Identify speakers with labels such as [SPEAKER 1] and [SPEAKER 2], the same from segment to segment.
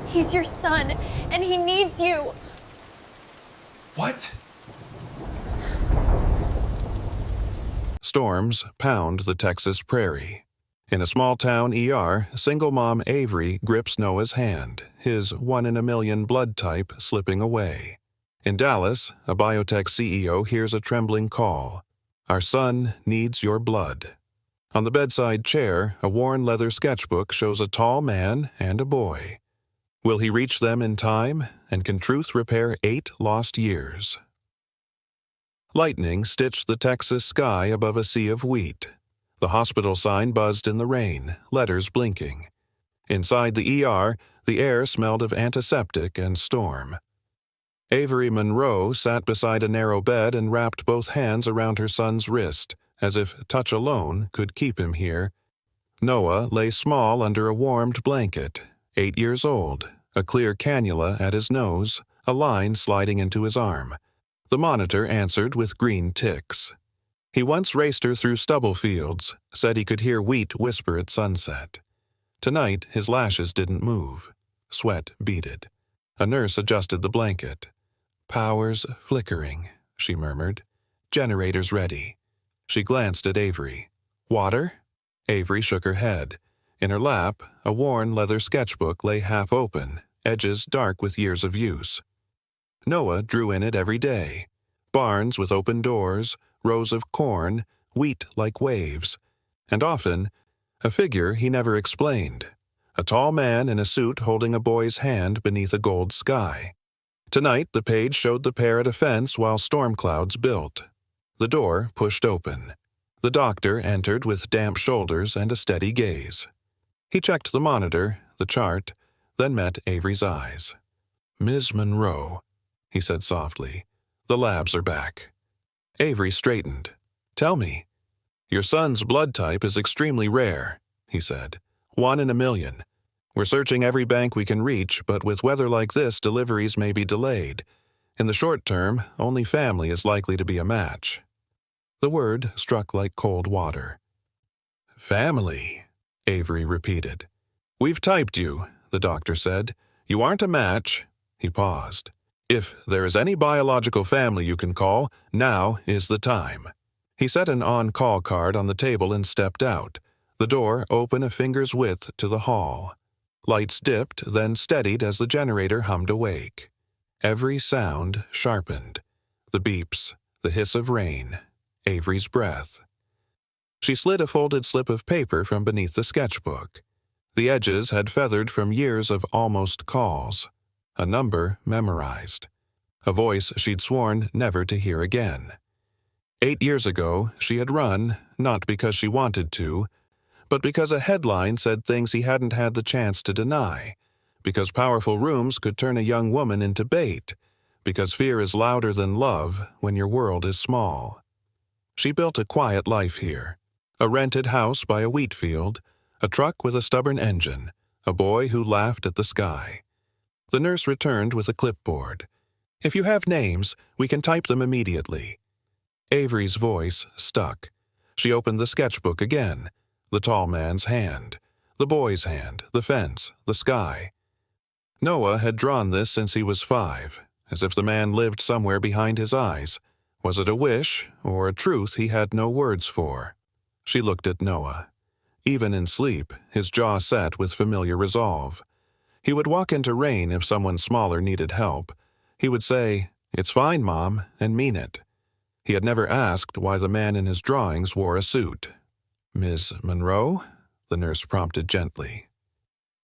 [SPEAKER 1] He's your son, and he needs you.
[SPEAKER 2] What?
[SPEAKER 3] Storms pound the Texas prairie. In a small-town ER, single mom Avery grips Noah's hand, his 1-in-a-million blood type slipping away. In Dallas, a biotech CEO hears a trembling call. "Our son needs your blood." On the bedside chair, a worn leather sketchbook shows a tall man and a boy. Will he reach them in time, and can truth repair 8 lost years? Lightning stitched the Texas sky above a sea of wheat. The hospital sign buzzed in the rain, letters blinking. Inside the ER, the air smelled of antiseptic and storm. Avery Monroe sat beside a narrow bed and wrapped both hands around her son's wrist, as if touch alone could keep him here. Noah lay small under a warmed blanket, 8 years old, a clear cannula at his nose, a line sliding into his arm. The monitor answered with green ticks. He once raced her through stubble fields, said he could hear wheat whisper at sunset. Tonight, his lashes didn't move. Sweat beaded. A nurse adjusted the blanket. "Powers flickering," she murmured. "Generators ready." She glanced at Avery. "Water?" Avery shook her head. In her lap, a worn leather sketchbook lay half open, edges dark with years of use. Noah drew in it every day. Barns with open doors, rows of corn, wheat like waves, and often a figure he never explained, a tall man in a suit holding a boy's hand beneath a gold sky. Tonight the page showed the pair at a fence while storm clouds built. The door pushed open. The doctor entered with damp shoulders and a steady gaze. He checked the monitor, the chart, then met Avery's eyes. "Ms. Monroe," he said softly, "the labs are back." Avery straightened. "Tell me." "Your son's blood type is extremely rare," he said. 1 in a million. We're searching every bank we can reach, but with weather like this, deliveries may be delayed. In the short term, only family is likely to be a match. The word struck like cold water. "Family," Avery repeated. "We've typed you," the doctor said. "You aren't a match." He paused. "If there is any biological family you can call, now is the time." He set an on-call card on the table and stepped out, the door open a finger's width to the hall. Lights dipped, then steadied as the generator hummed awake. Every sound sharpened. The beeps, the hiss of rain, Avery's breath. She slid a folded slip of paper from beneath the sketchbook. The edges had feathered from years of almost calls. A number memorized. A voice she'd sworn never to hear again. 8 years ago, she had run, not because she wanted to, but because a headline said things he hadn't had the chance to deny, because powerful rooms could turn a young woman into bait, because fear is louder than love when your world is small. She built a quiet life here, a rented house by a wheat field, a truck with a stubborn engine, a boy who laughed at the sky. The nurse returned with a clipboard. "If you have names, we can type them immediately." Avery's voice stuck. She opened the sketchbook again. The tall man's hand, the boy's hand, the fence, the sky. Noah had drawn this since he was 5, as if the man lived somewhere behind his eyes. Was it a wish, or a truth he had no words for? She looked at Noah. Even in sleep, his jaw set with familiar resolve. He would walk into rain if someone smaller needed help. He would say, "It's fine, Mom," and mean it. He had never asked why the man in his drawings wore a suit. "Ms. Monroe?" the nurse prompted gently.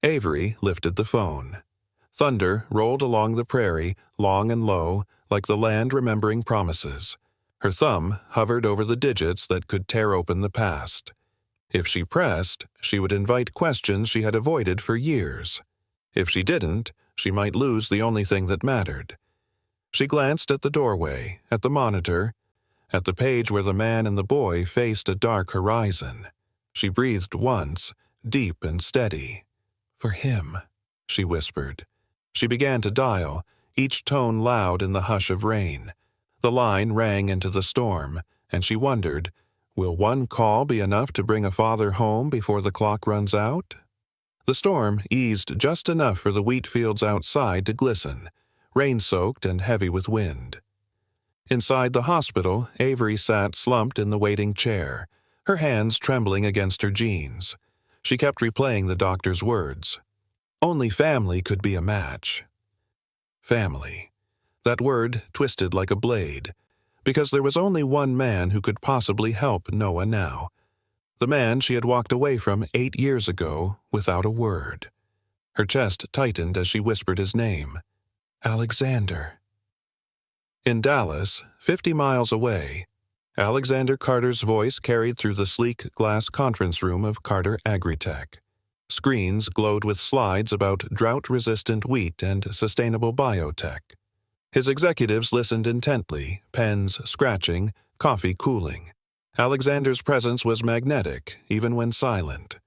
[SPEAKER 3] Avery lifted the phone. Thunder rolled along the prairie, long and low, like the land remembering promises. Her thumb hovered over the digits that could tear open the past. If she pressed, she would invite questions she had avoided for years. If she didn't, she might lose the only thing that mattered. She glanced at the doorway, at the monitor, at the page where the man and the boy faced a dark horizon. She breathed once, deep and steady. "For him," she whispered. She began to dial, each tone loud in the hush of rain. The line rang into the storm, and she wondered, will one call be enough to bring a father home before the clock runs out? The storm eased just enough for the wheat fields outside to glisten, rain-soaked and heavy with wind. Inside the hospital, Avery sat slumped in the waiting chair, her hands trembling against her jeans. She kept replaying the doctor's words. Only family could be a match. Family. That word twisted like a blade, because there was only one man who could possibly help Noah now. The man she had walked away from 8 years ago without a word. Her chest tightened as she whispered his name. Alexander. In Dallas, 50 miles away, Alexander Carter's voice carried through the sleek glass conference room of Carter Agritech. Screens glowed with slides about drought-resistant wheat and sustainable biotech. His executives listened intently, pens scratching, coffee cooling. Alexander's presence was magnetic, even when silent.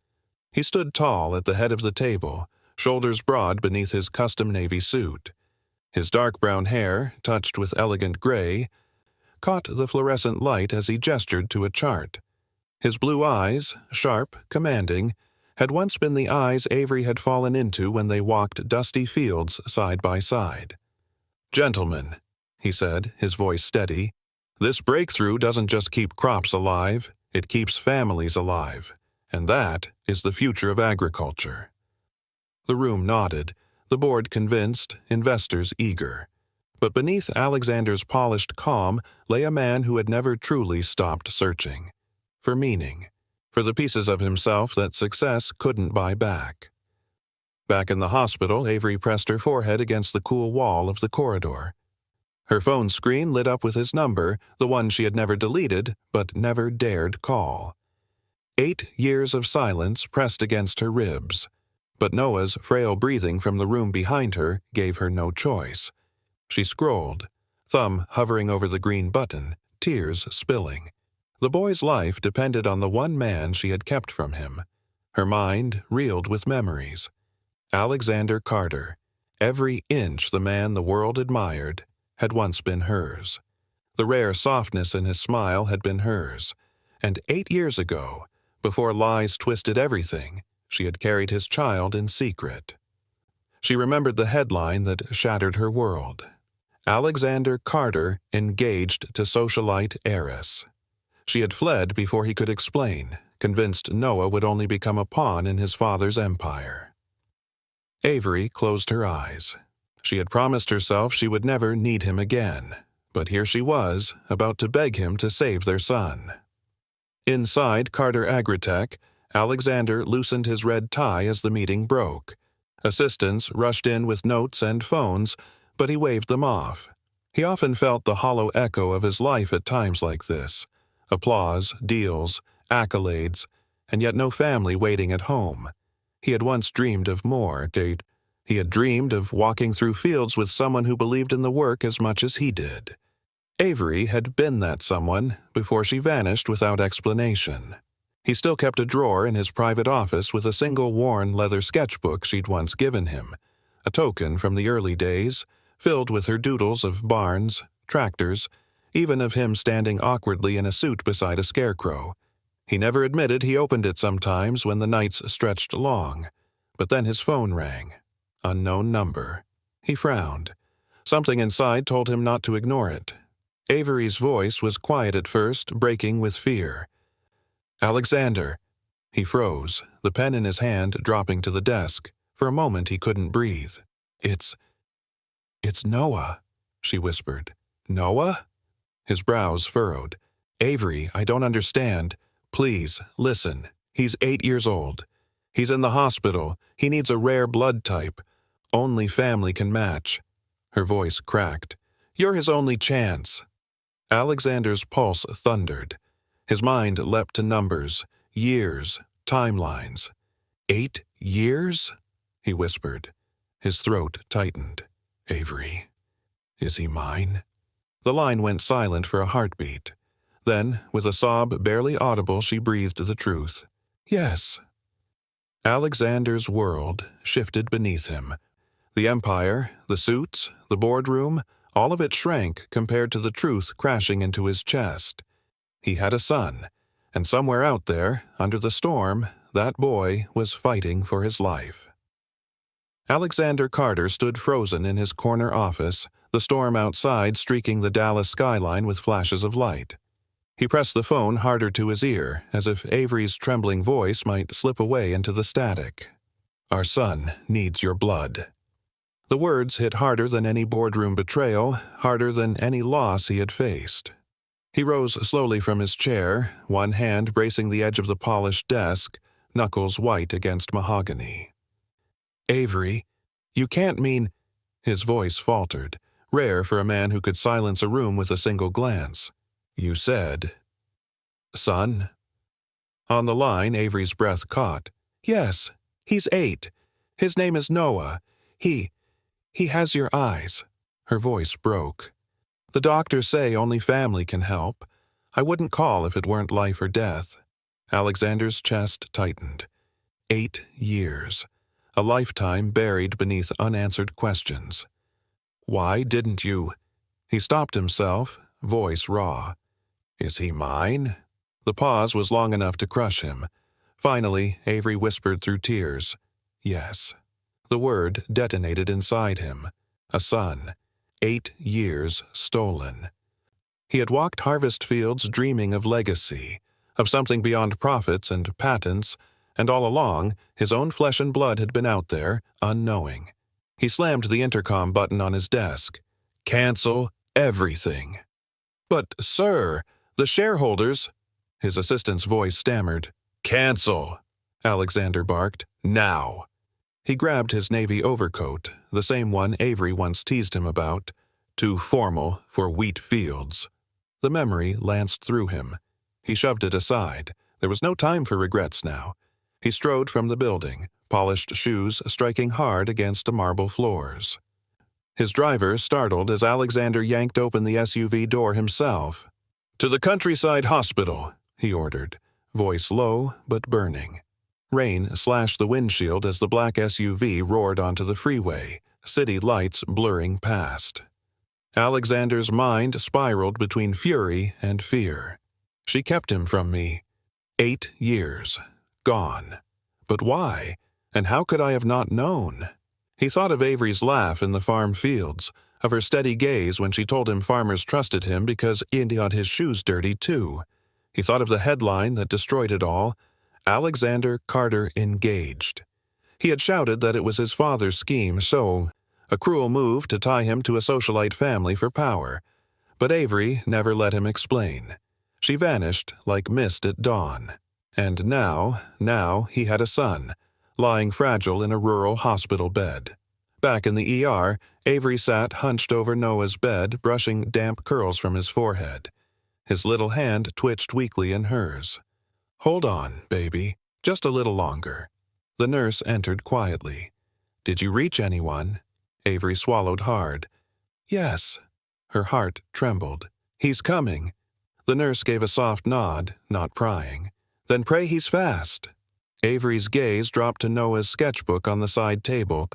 [SPEAKER 3] He stood tall at the head of the table, shoulders broad beneath his custom navy suit. His dark brown hair, touched with elegant gray, caught the fluorescent light as he gestured to a chart. His blue eyes, sharp, commanding, had once been the eyes Avery had fallen into when they walked dusty fields side by side. "Gentlemen," he said, his voice steady, "this breakthrough doesn't just keep crops alive, it keeps families alive, and that is the future of agriculture." The room nodded, the board convinced, investors eager. But beneath Alexander's polished calm lay a man who had never truly stopped searching. For meaning. For the pieces of himself that success couldn't buy back. Back in the hospital, Avery pressed her forehead against the cool wall of the corridor. Her phone screen lit up with his number, the one she had never deleted, but never dared call. 8 years of silence pressed against her ribs. But Noah's frail breathing from the room behind her gave her no choice. She scrolled, thumb hovering over the green button, tears spilling. The boy's life depended on the one man she had kept from him. Her mind reeled with memories. Alexander Carter, every inch the man the world admired, had once been hers. The rare softness in his smile had been hers. And 8 years ago, before lies twisted everything, she had carried his child in secret. She remembered the headline that shattered her world. Alexander Carter engaged to socialite heiress. She had fled before he could explain, convinced Noah would only become a pawn in his father's empire. Avery closed her eyes. She had promised herself she would never need him again, but here she was, about to beg him to save their son. Inside Carter Agritech, Alexander loosened his red tie as the meeting broke. Assistants rushed in with notes and phones, but he waved them off. He often felt the hollow echo of his life at times like this. Applause, deals, accolades, and yet no family waiting at home. He had once dreamed of more. He had dreamed of walking through fields with someone who believed in the work as much as he did. Avery had been that someone before she vanished without explanation. He still kept a drawer in his private office with a single worn leather sketchbook she'd once given him, a token from the early days, filled with her doodles of barns, tractors, even of him standing awkwardly in a suit beside a scarecrow. He never admitted he opened it sometimes when the nights stretched long, but then his phone rang. Unknown number. He frowned. Something inside told him not to ignore it. Avery's voice was quiet at first, breaking with fear. "Alexander." He froze, the pen in his hand dropping to the desk. For a moment he couldn't breathe. It's Noah," she whispered. "Noah?" His brows furrowed. "Avery, I don't understand. Please, listen. He's 8 years old. He's in the hospital. He needs a rare blood type. Only family can match." Her voice cracked. "You're his only chance." Alexander's pulse thundered. His mind leapt to numbers, years, timelines. 8 years? He whispered. His throat tightened. "Avery, is he mine?" The line went silent for a heartbeat. Then, with a sob barely audible, she breathed the truth. "Yes." Alexander's world shifted beneath him. The empire, the suits, the boardroom, all of it shrank compared to the truth crashing into his chest. He had a son, and somewhere out there, under the storm, That boy was fighting for his life. Alexander Carter stood frozen in his corner office, the storm outside streaking the Dallas skyline with flashes of light. He pressed the phone harder to his ear, as if Avery's trembling voice might slip away into the static. "Our son needs your blood." The words hit harder than any boardroom betrayal, harder than any loss he had faced. He rose slowly from his chair, one hand bracing the edge of the polished desk, knuckles white against mahogany. "Avery, you can't mean—" His voice faltered, rare for a man who could silence a room with a single glance. "You said—" "Son?" On the line, Avery's breath caught. "Yes, he's 8. His name is Noah. He has your eyes." Her voice broke. "The doctors say only family can help. I wouldn't call if it weren't life or death." Alexander's chest tightened. 8 years. A lifetime buried beneath unanswered questions. "Why didn't you—" He stopped himself, voice raw. "Is he mine?" The pause was long enough to crush him. Finally, Avery whispered through tears, "Yes." The word detonated inside him. A son. 8 years stolen. He had walked harvest fields dreaming of legacy, of something beyond profits and patents, and all along, his own flesh and blood had been out there, unknowing. He slammed the intercom button on his desk. "Cancel everything." "But, sir, the shareholders—" His assistant's voice stammered. "Cancel," Alexander barked. "Now." He grabbed his navy overcoat, the same one Avery once teased him about. Too formal for wheat fields. The memory lanced through him. He shoved it aside. There was no time for regrets now. He strode from the building, polished shoes striking hard against the marble floors. His driver startled as Alexander yanked open the SUV door himself. "To the Countryside Hospital," he ordered, voice low but burning. Rain slashed the windshield as the black SUV roared onto the freeway, city lights blurring past. Alexander's mind spiraled between fury and fear. She kept him from me. 8 years. Gone. But why? And how could I have not known? He thought of Avery's laugh in the farm fields, of her steady gaze when she told him farmers trusted him because he got his shoes dirty too. He thought of the headline that destroyed it all, Alexander Carter engaged. He had shouted that it was his father's scheme, a cruel move to tie him to a socialite family for power. But Avery never let him explain. She vanished like mist at dawn. And now he had a son, lying fragile in a rural hospital bed. Back in the ER, Avery sat hunched over Noah's bed, brushing damp curls from his forehead. His little hand twitched weakly in hers. "Hold on, baby. Just a little longer." The nurse entered quietly. "Did you reach anyone?" Avery swallowed hard. "Yes." Her heart trembled. "He's coming." The nurse gave a soft nod, not prying. "Then pray he's fast." Avery's gaze dropped to Noah's sketchbook on the side table.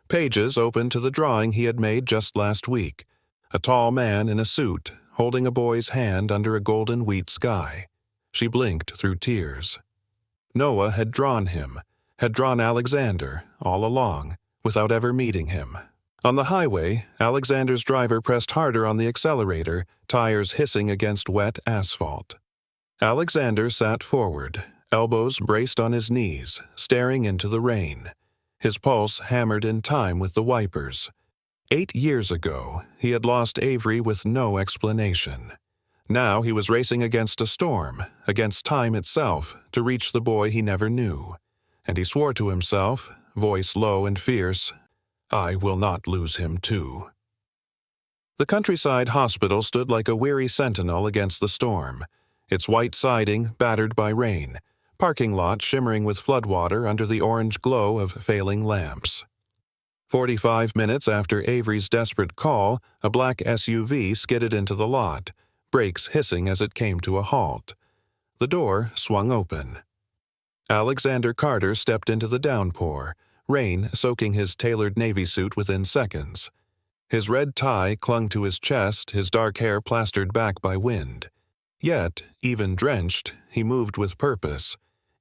[SPEAKER 3] Pages opened to the drawing he had made just last week. A tall man in a suit, holding a boy's hand under a golden wheat sky. She blinked through tears. Noah had drawn him, had drawn Alexander, all along, without ever meeting him. On the highway, Alexander's driver pressed harder on the accelerator, tires hissing against wet asphalt. Alexander sat forward, elbows braced on his knees, staring into the rain. His pulse hammered in time with the wipers. 8 years ago, he had lost Avery with no explanation. Now he was racing against a storm, against time itself, to reach the boy he never knew. And he swore to himself, voice low and fierce, "I will not lose him too." The Countryside Hospital stood like a weary sentinel against the storm, its white siding battered by rain, parking lot shimmering with floodwater under the orange glow of failing lamps. 45 minutes after Avery's desperate call, a black SUV skidded into the lot, brakes hissing as it came to a halt. The door swung open. Alexander Carter stepped into the downpour, rain soaking his tailored navy suit within seconds. His red tie clung to his chest, his dark hair plastered back by wind. Yet, even drenched, he moved with purpose.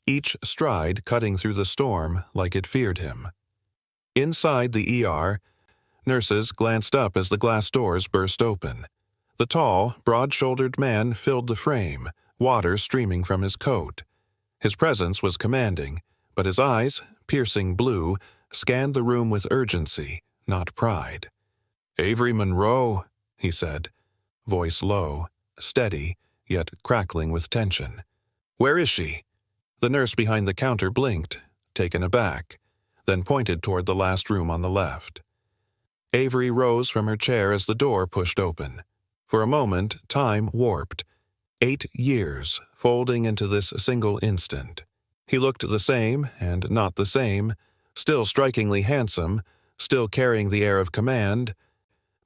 [SPEAKER 3] each stride cutting through the storm like it feared him. Inside the ER, nurses glanced up as the glass doors burst open. The tall, broad-shouldered man filled the frame, water streaming from his coat. His presence was commanding, but his eyes, piercing blue, scanned the room with urgency, not pride. "Avery Monroe," he said, voice low, steady, yet crackling with tension. "Where is she?" The nurse behind the counter blinked, taken aback, then pointed toward the last room on the left. Avery rose from her chair as the door pushed open. For a moment, time warped. 8 years, folding into this single instant. He looked the same and not the same, still strikingly handsome, still carrying the air of command,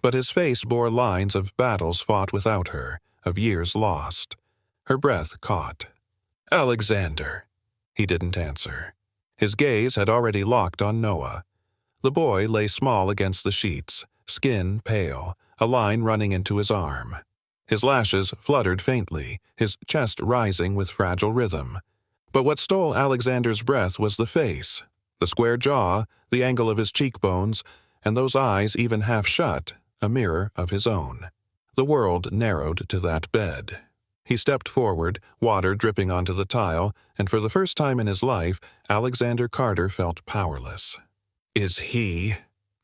[SPEAKER 3] but his face bore lines of battles fought without her, of years lost. Her breath caught. "Alexander." He didn't answer. His gaze had already locked on Noah. The boy lay small against the sheets, skin pale, a line running into his arm. His lashes fluttered faintly, his chest rising with fragile rhythm. But what stole Alexander's breath was the face, the square jaw, the angle of his cheekbones, and those eyes even half shut, a mirror of his own. The world narrowed to that bed. He stepped forward, water dripping onto the tile, and for the first time in his life, Alexander Carter felt powerless. "Is he?"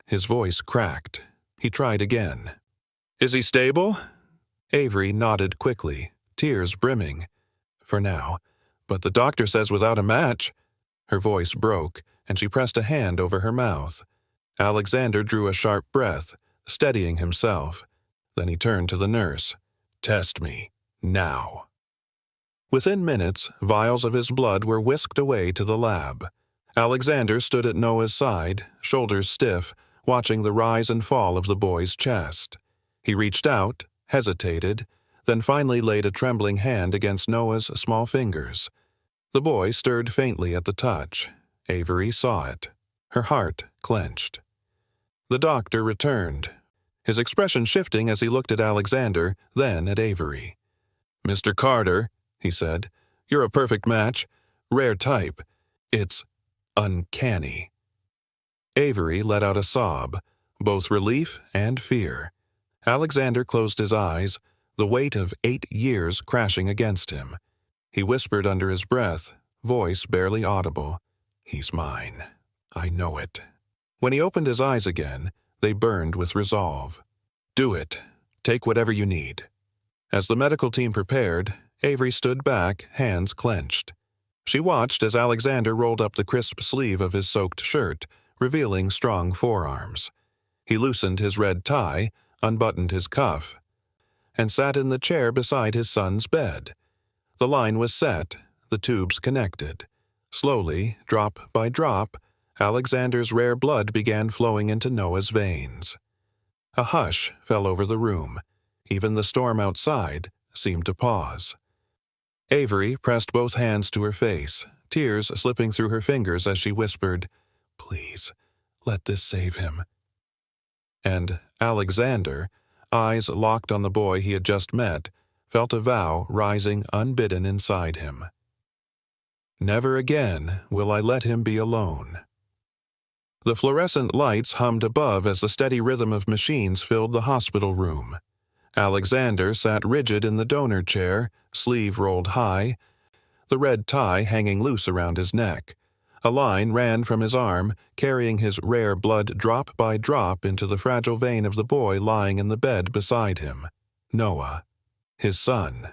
[SPEAKER 3] His voice cracked. He tried again. "Is he stable?" Avery nodded quickly, tears brimming. "For now. But the doctor says without a match." Her voice broke, and she pressed a hand over her mouth. Alexander drew a sharp breath, steadying himself. Then he turned to the nurse. "Test me. Now." Within minutes, vials of his blood were whisked away to the lab. Alexander stood at Noah's side, shoulders stiff, watching the rise and fall of the boy's chest. He reached out, hesitated, then finally laid a trembling hand against Noah's small fingers. The boy stirred faintly at the touch. Avery saw it. Her heart clenched. The doctor returned, his expression shifting as he looked at Alexander, then at Avery. "Mr. Carter," he said, "you're a perfect match. Rare type. It's uncanny." Avery let out a sob, both relief and fear. Alexander closed his eyes, the weight of 8 years crashing against him. He whispered under his breath, voice barely audible, "He's mine. I know it." When he opened his eyes again, they burned with resolve. "Do it. Take whatever you need." As the medical team prepared, Avery stood back, hands clenched. She watched as Alexander rolled up the crisp sleeve of his soaked shirt, revealing strong forearms. He loosened his red tie, unbuttoned his cuff, and sat in the chair beside his son's bed. The line was set, the tubes connected. Slowly, drop by drop, Alexander's rare blood began flowing into Noah's veins. A hush fell over the room. Even the storm outside seemed to pause. Avery pressed both hands to her face, tears slipping through her fingers as she whispered, "Please, let this save him." And Alexander, eyes locked on the boy he had just met, felt a vow rising unbidden inside him. "Never again will I let him be alone." The fluorescent lights hummed above as the steady rhythm of machines filled the hospital room. Alexander sat rigid in the donor chair, sleeve rolled high, the red tie hanging loose around his neck. A line ran from his arm, carrying his rare blood drop by drop into the fragile vein of the boy lying in the bed beside him. Noah. His son.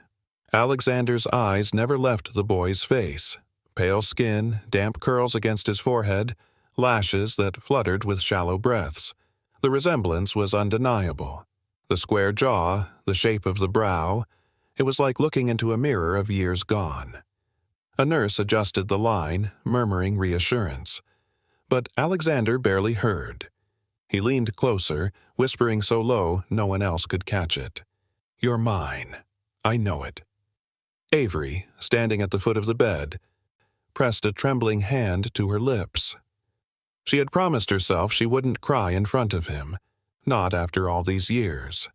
[SPEAKER 3] Alexander's eyes never left the boy's face. Pale skin, damp curls against his forehead, lashes that fluttered with shallow breaths. The resemblance was undeniable. The square jaw, the shape of the brow, it was like looking into a mirror of years gone. A nurse adjusted the line, murmuring reassurance. But Alexander barely heard. He leaned closer, whispering so low no one else could catch it. "You're mine. I know it." Avery, standing at the foot of the bed, pressed a trembling hand to her lips. She had promised herself she wouldn't cry in front of him, not after all these years.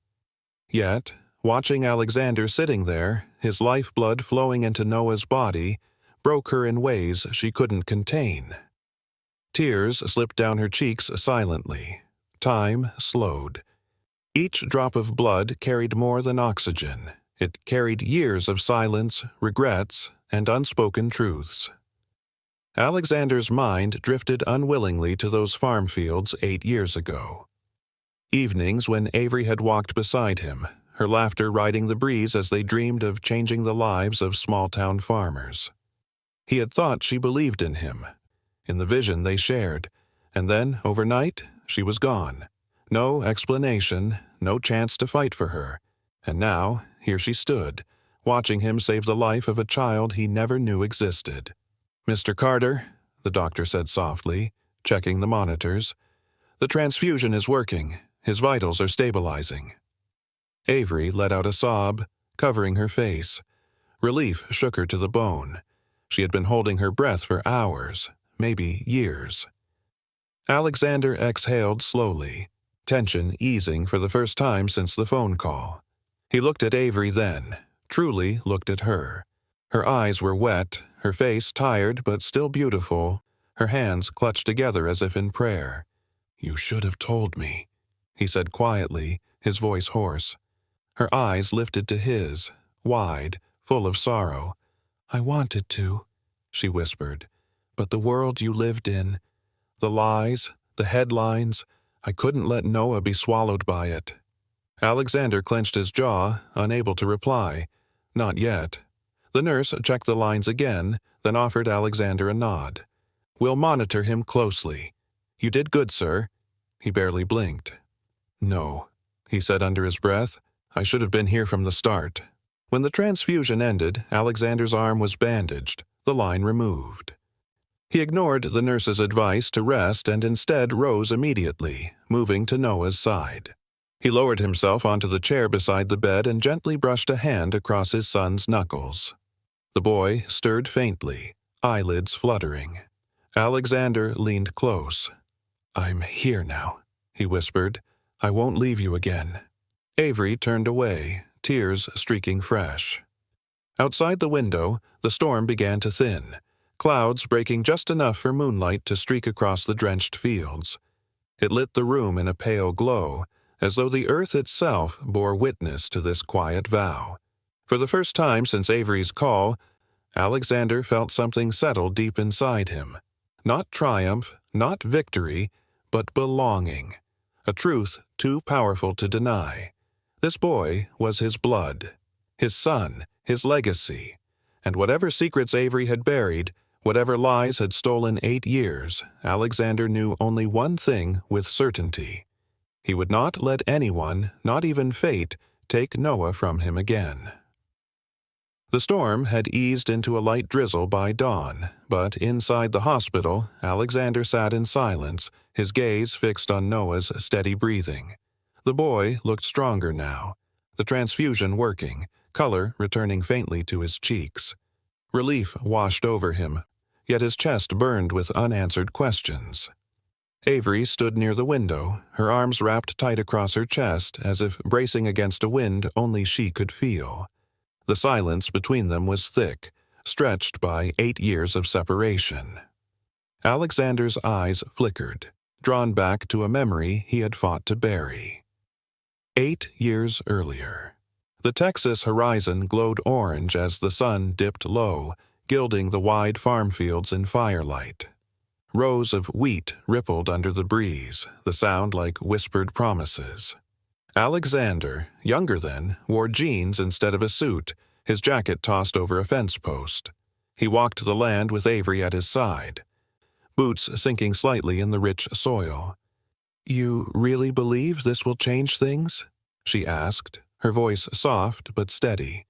[SPEAKER 3] Yet, watching Alexander sitting there, his lifeblood flowing into Noah's body, broke her in ways she couldn't contain. Tears slipped down her cheeks silently. Time slowed. Each drop of blood carried more than oxygen. It carried years of silence, regrets, and unspoken truths. Alexander's mind drifted unwillingly to those farm fields 8 years ago. Evenings when Avery had walked beside him, her laughter riding the breeze as they dreamed of changing the lives of small-town farmers. He had thought she believed in him, in the vision they shared, and then, overnight, she was gone. No explanation, no chance to fight for her. And now, here she stood, watching him save the life of a child he never knew existed. "Mr. Carter," the doctor said softly, checking the monitors. "The transfusion is working. His vitals are stabilizing." Avery let out a sob, covering her face. Relief shook her to the bone. She had been holding her breath for hours, maybe years. Alexander exhaled slowly, tension easing for the first time since the phone call. He looked at Avery then, truly looked at her. Her eyes were wet, her face tired but still beautiful, her hands clutched together as if in prayer. "You should have told me," he said quietly, his voice hoarse. Her eyes lifted to his, wide, full of sorrow. "I wanted to," she whispered, "but the world you lived in, the lies, the headlines, I couldn't let Noah be swallowed by it." Alexander clenched his jaw, unable to reply. Not yet. The nurse checked the lines again, then offered Alexander a nod. "We'll monitor him closely." "You did good, sir." He barely blinked. "No," he said under his breath. "I should have been here from the start." When the transfusion ended, Alexander's arm was bandaged, the line removed. He ignored the nurse's advice to rest and instead rose immediately, moving to Noah's side. He lowered himself onto the chair beside the bed and gently brushed a hand across his son's knuckles. The boy stirred faintly, eyelids fluttering. Alexander leaned close. "I'm here now," he whispered. "I won't leave you again." Avery turned away, tears streaking fresh. Outside the window, the storm began to thin, clouds breaking just enough for moonlight to streak across the drenched fields. It lit the room in a pale glow, as though the earth itself bore witness to this quiet vow. For the first time since Avery's call, Alexander felt something settle deep inside him. Not triumph, not victory, but belonging. A truth too powerful to deny. This boy was his blood, his son, his legacy. And whatever secrets Avery had buried, whatever lies had stolen 8 years, Alexander knew only one thing with certainty. He would not let anyone, not even fate, take Noah from him again. The storm had eased into a light drizzle by dawn, but inside the hospital, Alexander sat in silence, his gaze fixed on Noah's steady breathing. The boy looked stronger now, the transfusion working, color returning faintly to his cheeks. Relief washed over him, yet his chest burned with unanswered questions. Avery stood near the window, her arms wrapped tight across her chest as if bracing against a wind only she could feel. The silence between them was thick, stretched by 8 years of separation. Alexander's eyes flickered, drawn back to a memory he had fought to bury. 8 years earlier. The Texas horizon glowed orange as the sun dipped low, gilding the wide farm fields in firelight. Rows of wheat rippled under the breeze, the sound like whispered promises. Alexander, younger then, wore jeans instead of a suit, his jacket tossed over a fence post. He walked the land with Avery at his side, boots sinking slightly in the rich soil. "You really believe this will change things?" she asked, her voice soft but steady.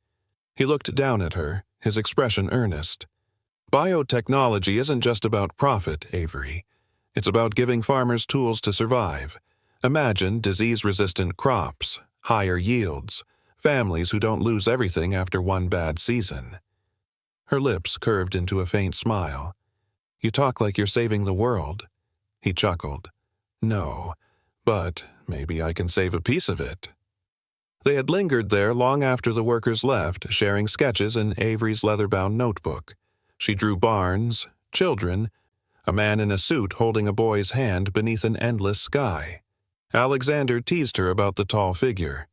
[SPEAKER 3] He looked down at her, his expression earnest. "Biotechnology isn't just about profit, Avery. It's about giving farmers tools to survive. Imagine disease-resistant crops, higher yields, families who don't lose everything after one bad season." Her lips curved into a faint smile. "You talk like you're saving the world." He chuckled. "No, but maybe I can save a piece of it." They had lingered there long after the workers left, sharing sketches in Avery's leather-bound notebook. She drew barns, children, a man in a suit holding a boy's hand beneath an endless sky. Alexander teased her about the tall figure.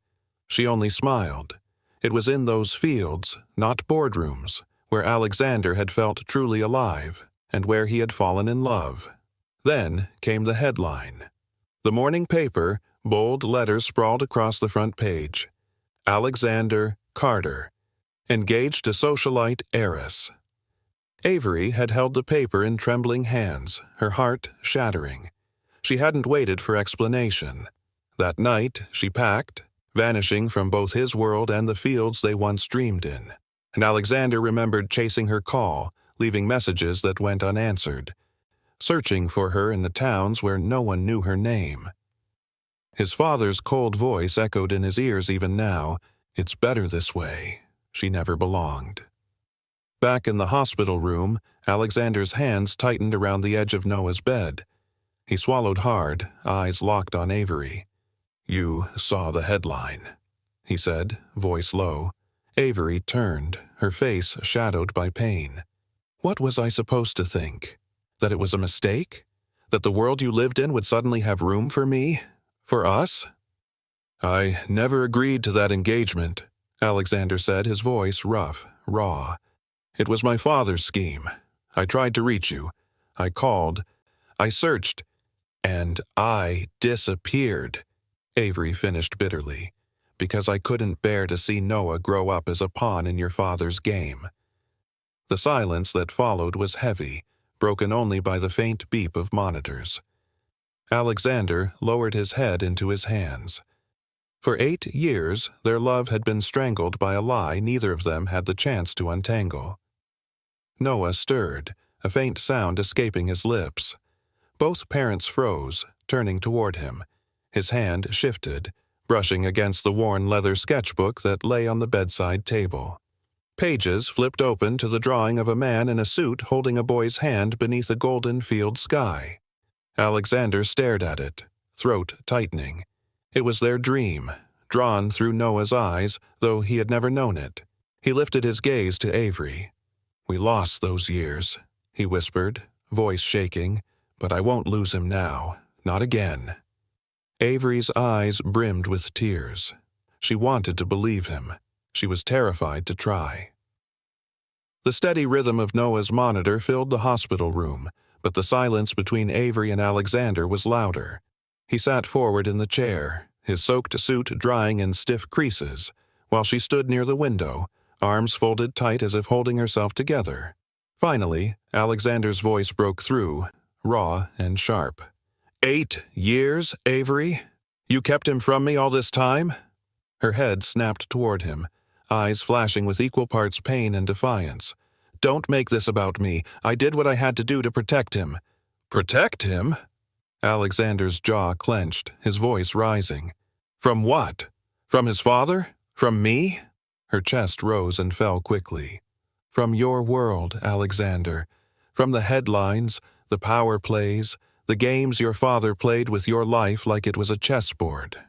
[SPEAKER 3] She only smiled. It was in those fields, not boardrooms, where Alexander had felt truly alive, and where he had fallen in love. Then came the headline. The morning paper, bold letters sprawled across the front page. Alexander Carter, engaged to socialite heiress. Avery had held the paper in trembling hands, her heart shattering. She hadn't waited for explanation. That night, she packed, vanishing from both his world and the fields they once dreamed in. And Alexander remembered chasing her call, leaving messages that went unanswered, searching for her in the towns where no one knew her name. His father's cold voice echoed in his ears even now. It's better this way. She never belonged. Back in the hospital room, Alexander's hands tightened around the edge of Noah's bed. He swallowed hard, eyes locked on Avery. "You saw the headline," he said, voice low. Avery turned, her face shadowed by pain. "What was I supposed to think? That it was a mistake? That the world you lived in would suddenly have room for me? For us?" "I never agreed to that engagement," Alexander said, his voice rough, raw. "It was my father's scheme. I tried to reach you. I called. I searched. And I disappeared," Avery finished bitterly, "because I couldn't bear to see Noah grow up as a pawn in your father's game." The silence that followed was heavy, broken only by the faint beep of monitors. Alexander lowered his head into his hands. For 8 years, their love had been strangled by a lie neither of them had the chance to untangle. Noah stirred, a faint sound escaping his lips. Both parents froze, turning toward him. His hand shifted, brushing against the worn leather sketchbook that lay on the bedside table. Pages flipped open to the drawing of a man in a suit holding a boy's hand beneath a golden field sky. Alexander stared at it, throat tightening. It was their dream, drawn through Noah's eyes, though he had never known it. He lifted his gaze to Avery. "We lost those years," he whispered, voice shaking, "but I won't lose him now, not again." Avery's eyes brimmed with tears. She wanted to believe him. She was terrified to try. The steady rhythm of Noah's monitor filled the hospital room, but the silence between Avery and Alexander was louder. He sat forward in the chair, his soaked suit drying in stiff creases, while she stood near the window, arms folded tight as if holding herself together. Finally, Alexander's voice broke through, raw and sharp. 8 years, Avery? You kept him from me all this time?" Her head snapped toward him, eyes flashing with equal parts pain and defiance. "Don't make this about me. I did what I had to do to protect him." "Protect him?" Alexander's jaw clenched, his voice rising. "From what? From his father? From me?" Her chest rose and fell quickly. "From your world, Alexander. From the headlines, the power plays, the games your father played with your life like it was a chessboard.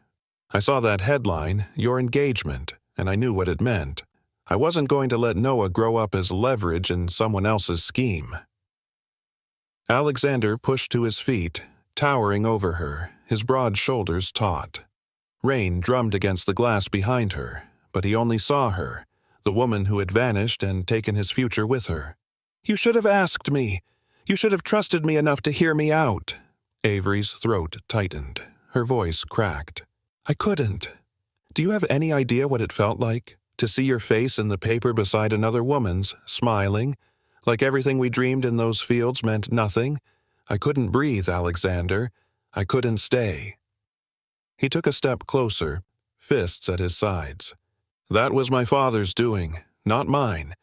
[SPEAKER 3] I saw that headline, your engagement, and I knew what it meant. I wasn't going to let Noah grow up as leverage in someone else's scheme." Alexander pushed to his feet, towering over her, his broad shoulders taut. Rain drummed against the glass behind her, but he only saw her, the woman who had vanished and taken his future with her. "You should have asked me. You should have trusted me enough to hear me out." Avery's throat tightened, her voice cracked. "I couldn't. Do you have any idea what it felt like? To see your face in the paper beside another woman's, smiling, like everything we dreamed in those fields meant nothing? I couldn't breathe, Alexander. I couldn't stay." He took a step closer, fists at his sides. "That was my father's doing, not mine.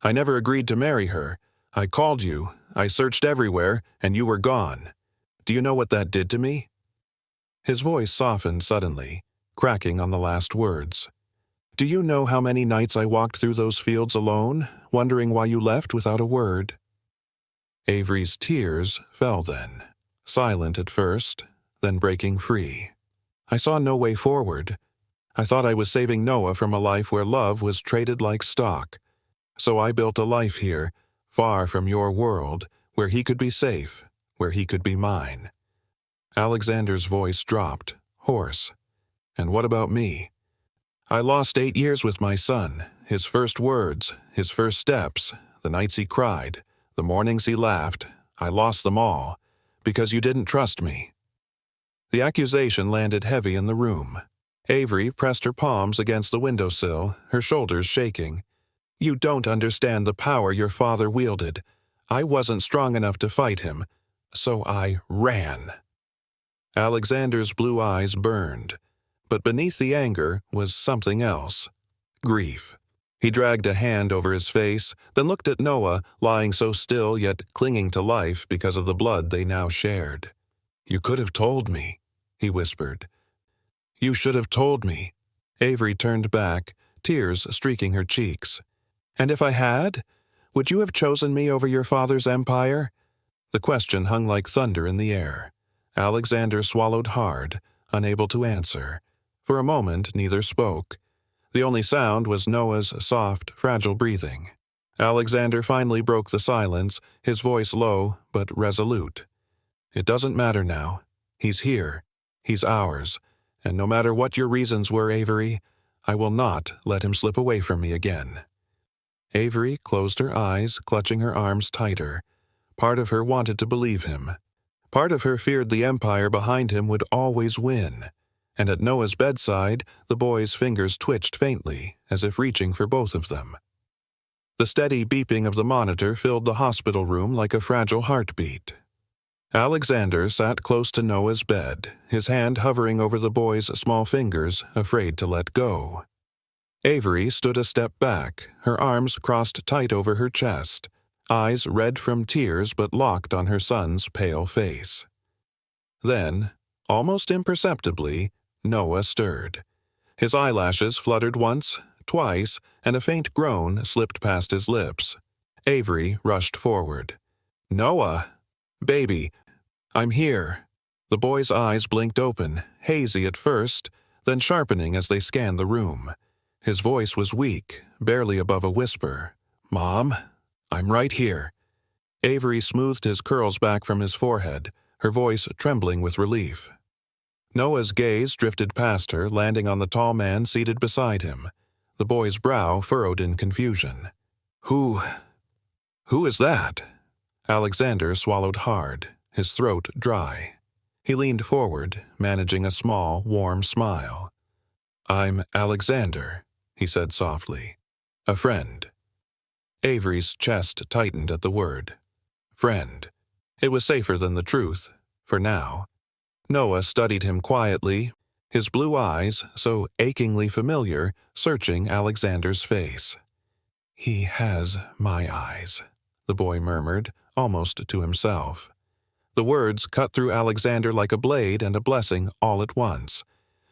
[SPEAKER 3] I never agreed to marry her. I called you, I searched everywhere, and you were gone. Do you know what that did to me?" His voice softened suddenly, cracking on the last words. "Do you know how many nights I walked through those fields alone, wondering why you left without a word?" Avery's tears fell then, silent at first, then breaking free. "I saw no way forward. I thought I was saving Noah from a life where love was traded like stock. So I built a life here, far from your world, where he could be safe, where he could be mine. Alexander's voice dropped, hoarse. And what about me? I lost 8 years with my son, his first words, his first steps, the nights he cried, the mornings he laughed. I lost them all, because you didn't trust me. The accusation landed heavy in the room. Avery pressed her palms against the windowsill, her shoulders shaking. You don't understand the power your father wielded. I wasn't strong enough to fight him, so I ran. Alexander's blue eyes burned, but beneath the anger was something else. Grief. He dragged a hand over his face, then looked at Noah, lying so still yet clinging to life because of the blood they now shared. You could have told me, he whispered. You should have told me. Avery turned back, tears streaking her cheeks. And if I had? Would you have chosen me over your father's empire? The question hung like thunder in the air. Alexander swallowed hard, unable to answer. For a moment, neither spoke. The only sound was Noah's soft, fragile breathing. Alexander finally broke the silence, his voice low but resolute. It doesn't matter now. He's here. He's ours. And no matter what your reasons were, Avery, I will not let him slip away from me again. Avery closed her eyes, clutching her arms tighter. Part of her wanted to believe him. Part of her feared the empire behind him would always win. And at Noah's bedside, the boy's fingers twitched faintly, as if reaching for both of them. The steady beeping of the monitor filled the hospital room like a fragile heartbeat. Alexander sat close to Noah's bed, his hand hovering over the boy's small fingers, afraid to let go. Avery stood a step back, her arms crossed tight over her chest, eyes red from tears but locked on her son's pale face. Then, almost imperceptibly, Noah stirred. His eyelashes fluttered once, twice, and a faint groan slipped past his lips. Avery rushed forward. Noah! Baby! I'm here! The boy's eyes blinked open, hazy at first, then sharpening as they scanned the room. His voice was weak, barely above a whisper. Mom, I'm right here. Avery smoothed his curls back from his forehead, her voice trembling with relief. Noah's gaze drifted past her, landing on the tall man seated beside him. The boy's brow furrowed in confusion. Who is that? Alexander swallowed hard, his throat dry. He leaned forward, managing a small, warm smile. I'm Alexander, he said softly. A friend. Avery's chest tightened at the word. Friend. It was safer than the truth, for now. Noah studied him quietly, his blue eyes, so achingly familiar, searching Alexander's face. He has my eyes, the boy murmured, almost to himself. The words cut through Alexander like a blade and a blessing all at once.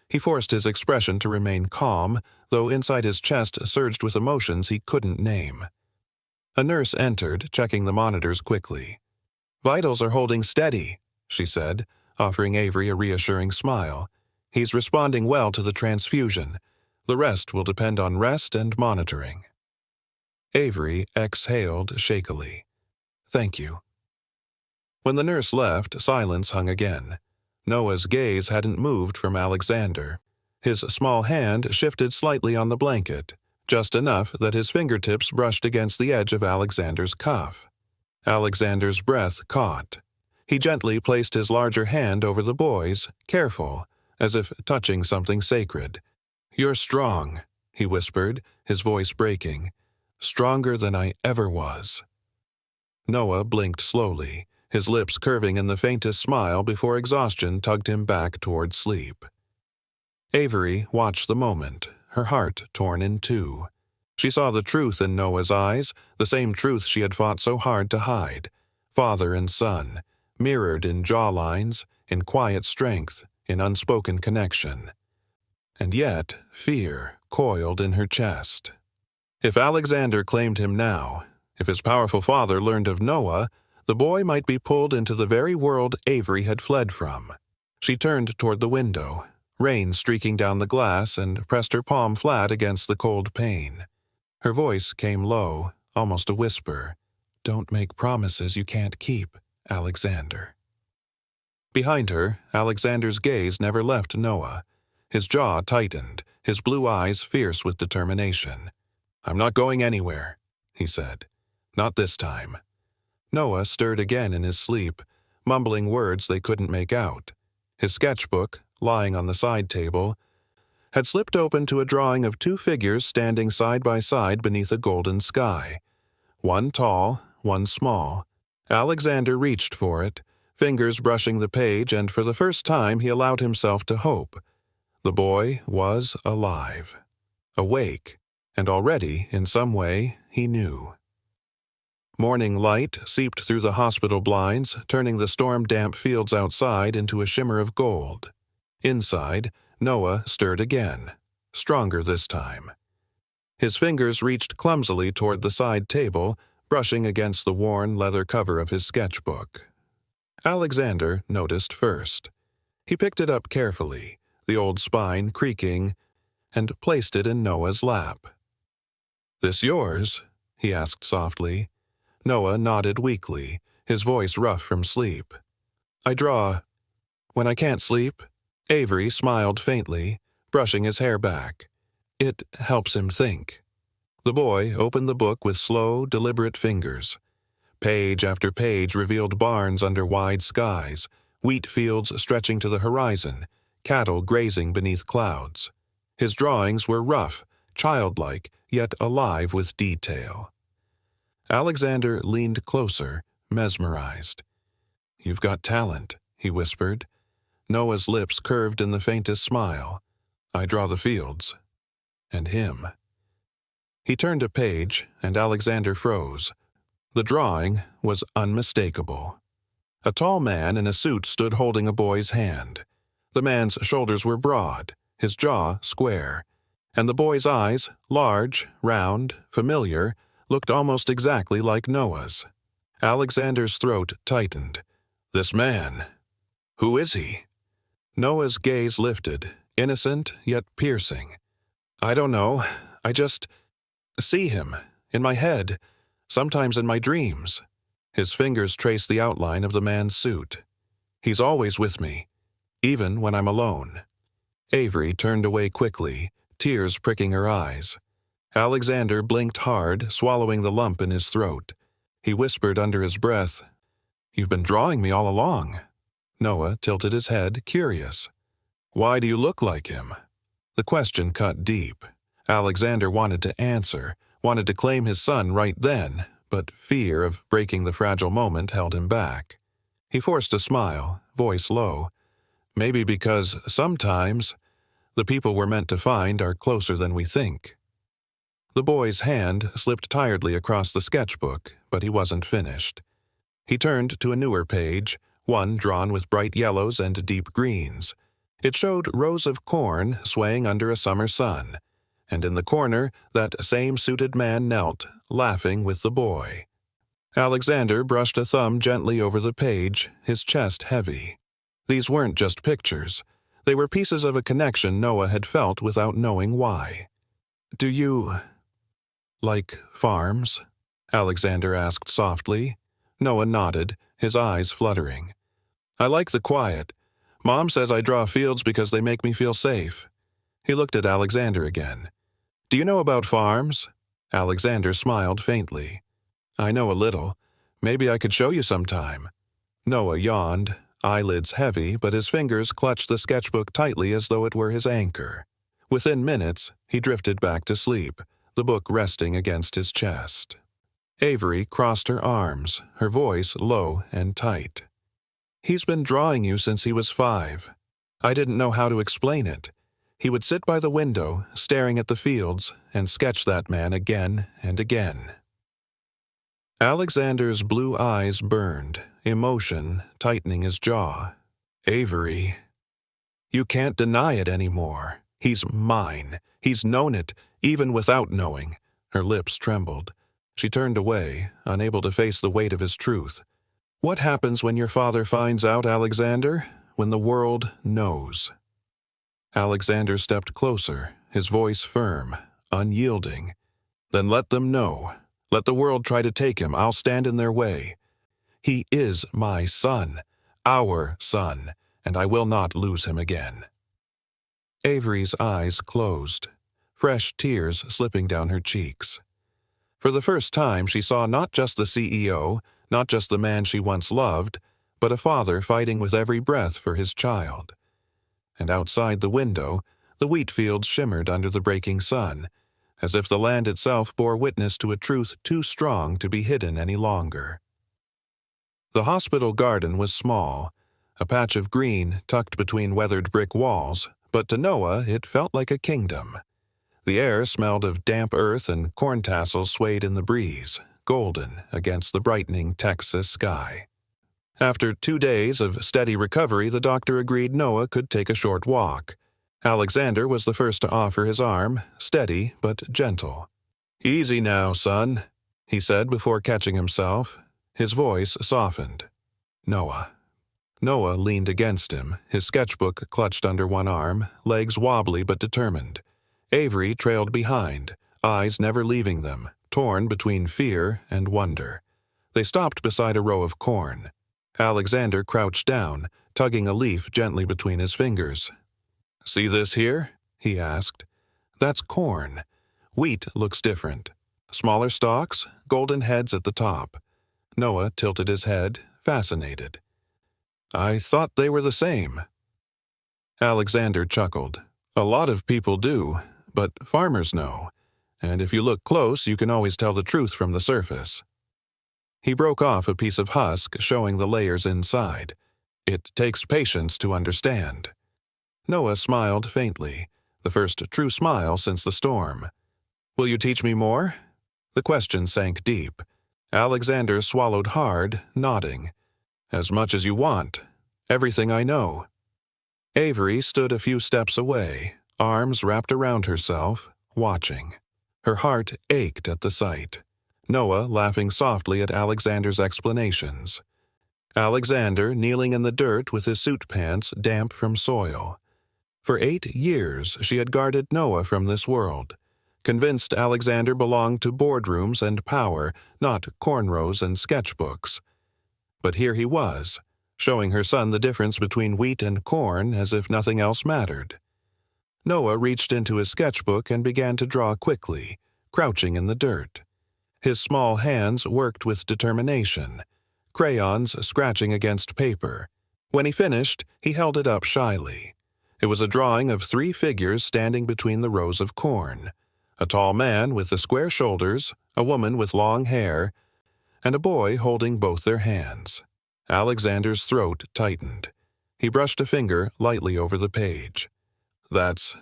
[SPEAKER 3] He forced his expression to remain calm, though inside his chest surged with emotions he couldn't name. A nurse entered, checking the monitors quickly. Vitals are holding steady, she said, offering Avery a reassuring smile. He's responding well to the transfusion. The rest will depend on rest and monitoring. Avery exhaled shakily. Thank you. When the nurse left, silence hung again. Noah's gaze hadn't moved from Alexander. His small hand shifted slightly on the blanket, just enough that his fingertips brushed against the edge of Alexander's cuff. Alexander's breath caught. He gently placed his larger hand over the boy's, careful, as if touching something sacred. You're strong, he whispered, his voice breaking. Stronger than I ever was. Noah blinked slowly, his lips curving in the faintest smile before exhaustion tugged him back toward sleep. Avery watched the moment, her heart torn in two. She saw the truth in Noah's eyes, the same truth she had fought so hard to hide. Father and son, mirrored in jawlines, in quiet strength, in unspoken connection. And yet, fear coiled in her chest. If Alexander claimed him now, if his powerful father learned of Noah, the boy might be pulled into the very world Avery had fled from. She turned toward the window, rain streaking down the glass, and pressed her palm flat against the cold pane. Her voice came low, almost a whisper. Don't make promises you can't keep, Alexander. Behind her, Alexander's gaze never left Noah. His jaw tightened, his blue eyes fierce with determination. I'm not going anywhere, he said. Not this time. Noah stirred again in his sleep, mumbling words they couldn't make out. His sketchbook, lying on the side table, had slipped open to a drawing of two figures standing side by side beneath a golden sky. One tall, one small. Alexander reached for it, fingers brushing the page, and for the first time he allowed himself to hope. The boy was alive, awake, and already, in some way, he knew. Morning light seeped through the hospital blinds, turning the storm-damp fields outside into a shimmer of gold. Inside, Noah stirred again, stronger this time. His fingers reached clumsily toward the side table, brushing against the worn leather cover of his sketchbook. Alexander noticed first. He picked it up carefully, the old spine creaking, and placed it in Noah's lap. "This yours?" he asked softly. Noah nodded weakly, his voice rough from sleep. "I draw when I can't sleep." Avery smiled faintly, brushing his hair back. "It helps him think." The boy opened the book with slow, deliberate fingers. Page after page revealed barns under wide skies, wheat fields stretching to the horizon, cattle grazing beneath clouds. His drawings were rough, childlike, yet alive with detail. Alexander leaned closer, mesmerized. "You've got talent," he whispered. Noah's lips curved in the faintest smile. "I draw the fields. And him." He turned a page, and Alexander froze. The drawing was unmistakable. A tall man in a suit stood holding a boy's hand. The man's shoulders were broad, his jaw square, and the boy's eyes, large, round, familiar, looked almost exactly like Noah's. Alexander's throat tightened. "This man, who is he?" Noah's gaze lifted, innocent yet piercing. "I don't know. I just see him, in my head, sometimes in my dreams." His fingers traced the outline of the man's suit. "He's always with me, even when I'm alone." Avery turned away quickly, tears pricking her eyes. Alexander blinked hard, swallowing the lump in his throat. He whispered under his breath, "You've been drawing me all along." Noah tilted his head, curious. "Why do you look like him?" The question cut deep. Alexander wanted to answer, wanted to claim his son right then, but fear of breaking the fragile moment held him back. He forced a smile, voice low. "Maybe because, sometimes, the people we're meant to find are closer than we think." The boy's hand slipped tiredly across the sketchbook, but he wasn't finished. He turned to a newer page, one drawn with bright yellows and deep greens. It showed rows of corn swaying under a summer sun, and in the corner that same suited man knelt, laughing with the boy. Alexander brushed a thumb gently over the page, his chest heavy. These weren't just pictures. They were pieces of a connection Noah had felt without knowing why. "Do you like farms?" Alexander asked softly. Noah nodded, his eyes fluttering. "I like the quiet. Mom says I draw fields because they make me feel safe." He looked at Alexander again. "Do you know about farms?" Alexander smiled faintly. "I know a little. Maybe I could show you sometime." Noah yawned, eyelids heavy, but his fingers clutched the sketchbook tightly as though it were his anchor. Within minutes, he drifted back to sleep, the book resting against his chest. Avery crossed her arms, her voice low and tight. "He's been drawing you since he was 5. I didn't know how to explain it. He would sit by the window, staring at the fields, and sketch that man again and again." Alexander's blue eyes burned, emotion tightening his jaw. "Avery, you can't deny it anymore. He's mine. He's known it, even without knowing." Her lips trembled. She turned away, unable to face the weight of his truth. "What happens when your father finds out, Alexander? When the world knows?" Alexander stepped closer, his voice firm, unyielding. "Then let them know. Let the world try to take him, I'll stand in their way. He is my son, our son, and I will not lose him again." Avery's eyes closed, fresh tears slipping down her cheeks. For the first time, she saw not just the CEO, not just the man she once loved, but a father fighting with every breath for his child. And outside the window, the wheat fields shimmered under the breaking sun, as if the land itself bore witness to a truth too strong to be hidden any longer. The hospital garden was small, a patch of green tucked between weathered brick walls, but to Noah it felt like a kingdom. The air smelled of damp earth and corn tassels swayed in the breeze, golden against the brightening Texas sky. After 2 days of steady recovery, the doctor agreed Noah could take a short walk. Alexander was the first to offer his arm, steady but gentle. "Easy now, son," he said before catching himself. His voice softened. "Noah." Noah leaned against him, his sketchbook clutched under one arm, legs wobbly but determined. Avery trailed behind, eyes never leaving them, torn between fear and wonder. They stopped beside a row of corn. Alexander crouched down, tugging a leaf gently between his fingers. "See this here?" he asked. "That's corn. Wheat looks different. Smaller stalks, golden heads at the top." Noah tilted his head, fascinated. "I thought they were the same." Alexander chuckled. "A lot of people do, but farmers know. And if you look close, you can always tell the truth from the surface." He broke off a piece of husk, showing the layers inside. "It takes patience to understand." Noah smiled faintly, the first true smile since the storm. "Will you teach me more?" The question sank deep. Alexander swallowed hard, nodding. "As much as you want. Everything I know." Avery stood a few steps away, arms wrapped around herself, watching. Her heart ached at the sight. Noah laughing softly at Alexander's explanations. Alexander kneeling in the dirt with his suit pants damp from soil. For 8 years she had guarded Noah from this world, convinced Alexander belonged to boardrooms and power, not cornrows and sketchbooks. But here he was, showing her son the difference between wheat and corn as if nothing else mattered. Noah reached into his sketchbook and began to draw quickly, crouching in the dirt. His small hands worked with determination, crayons scratching against paper. When he finished, he held it up shyly. It was a drawing of 3 figures standing between the rows of corn. A tall man with the square shoulders, a woman with long hair, and a boy holding both their hands. Alexander's throat tightened. He brushed a finger lightly over the page. That's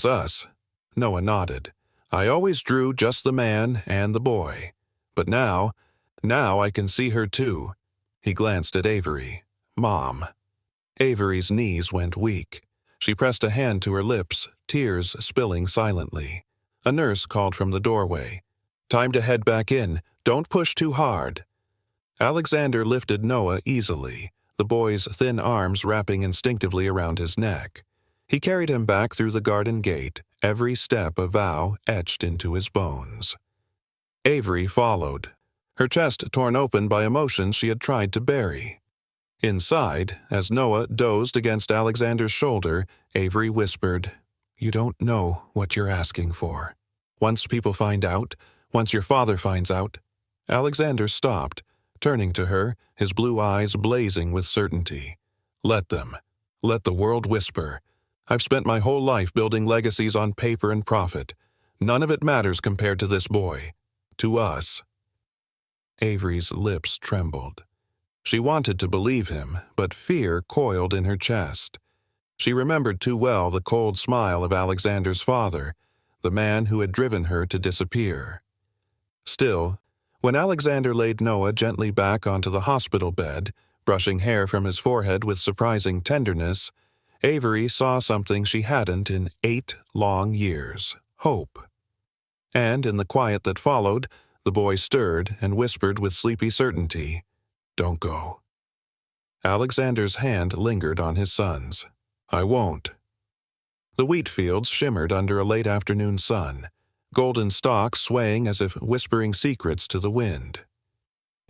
[SPEAKER 3] us." Noah nodded. "I always drew just the man and the boy. But now I can see her too." He glanced at Avery. "Mom." Avery's knees went weak. She pressed a hand to her lips, tears spilling silently. A nurse called from the doorway. "Time to head back in. Don't push too hard." Alexander lifted Noah easily, the boy's thin arms wrapping instinctively around his neck. He carried him back through the garden gate, every step a vow etched into his bones. Avery followed, her chest torn open by emotions she had tried to bury. Inside, as Noah dozed against Alexander's shoulder, Avery whispered, "You don't know what you're asking for. Once people find out, once your father finds out." Alexander stopped, turning to her, his blue eyes blazing with certainty. "Let them. Let the world whisper. I've spent my whole life building legacies on paper and profit. None of it matters compared to this boy. To us." Avery's lips trembled. She wanted to believe him, but fear coiled in her chest. She remembered too well the cold smile of Alexander's father, the man who had driven her to disappear. Still, when Alexander laid Noah gently back onto the hospital bed, brushing hair from his forehead with surprising tenderness, Avery saw something she hadn't in 8 long years: hope. And in the quiet that followed, the boy stirred and whispered with sleepy certainty, "Don't go." Alexander's hand lingered on his son's. "I won't." The wheat fields shimmered under a late afternoon sun. golden stalks swaying as if whispering secrets to the wind.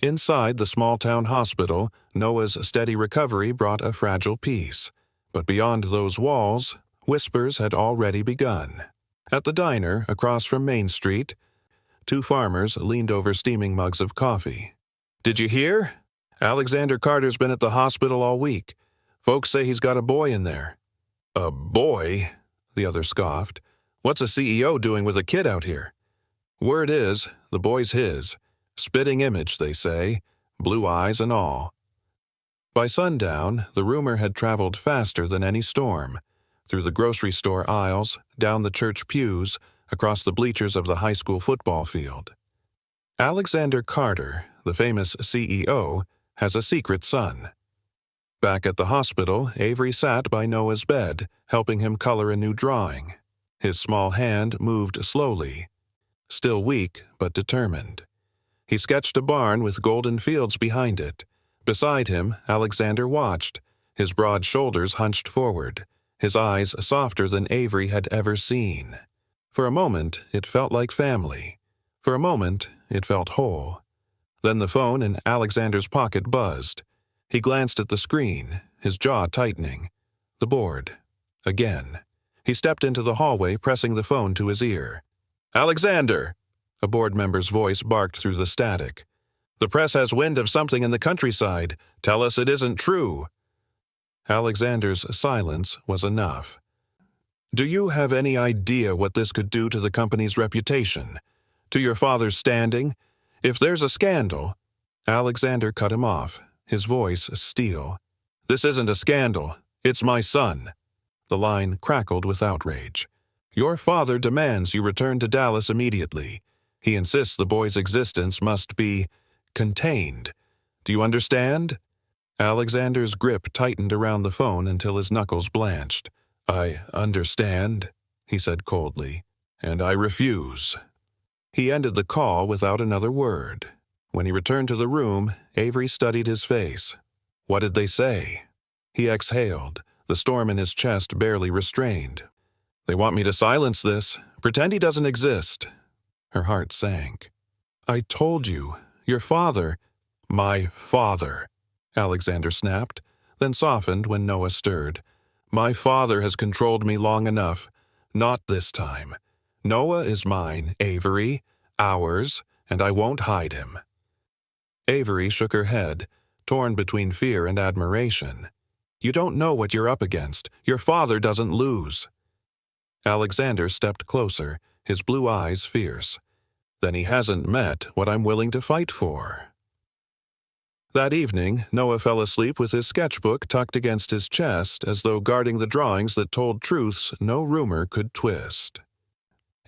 [SPEAKER 3] Inside the small-town hospital, Noah's steady recovery brought a fragile peace. But beyond those walls, whispers had already begun. At the diner, across from Main Street, two farmers leaned over steaming mugs of coffee. "Did you hear? Alexander Carter's been at the hospital all week. Folks say he's got a boy in there." "A boy?" the other scoffed. "What's a CEO doing with a kid out here?" "Word is, the boy's his. Spitting image, they say, blue eyes and all." By sundown, the rumor had traveled faster than any storm, through the grocery store aisles, down the church pews, across the bleachers of the high school football field. Alexander Carter, the famous CEO, has a secret son. Back at the hospital, Avery sat by Noah's bed, helping him color a new drawing. His small hand moved slowly, still weak but determined. He sketched a barn with golden fields behind it. Beside him, Alexander watched, his broad shoulders hunched forward, his eyes softer than Avery had ever seen. For a moment, it felt like family. For a moment, it felt whole. Then the phone in Alexander's pocket buzzed. He glanced at the screen, his jaw tightening. The board. Again. He stepped into the hallway, pressing the phone to his ear. "Alexander!" A board member's voice barked through the static. "The press has wind of something in the countryside. Tell us it isn't true." Alexander's silence was enough. "Do you have any idea what this could do to the company's reputation? To your father's standing? If there's a scandal—" Alexander cut him off, his voice steel. "This isn't a scandal. It's my son." The line crackled with outrage. "Your father demands you return to Dallas immediately. He insists the boy's existence must be contained. Do you understand?" Alexander's grip tightened around the phone until his knuckles blanched. "I understand," he said coldly, "and I refuse." He ended the call without another word. When he returned to the room, Avery studied his face. "What did they say?" He exhaled, the storm in his chest barely restrained. "They want me to silence this. Pretend he doesn't exist." Her heart sank. "I told you, your father—" "My father," Alexander snapped, then softened when Noah stirred. "My father has controlled me long enough. Not this time. Noah is mine, Avery, ours, and I won't hide him." Avery shook her head, torn between fear and admiration. "You don't know what you're up against. Your father doesn't lose." Alexander stepped closer, his blue eyes fierce. "Then he hasn't met what I'm willing to fight for." That evening, Noah fell asleep with his sketchbook tucked against his chest as though guarding the drawings that told truths no rumor could twist.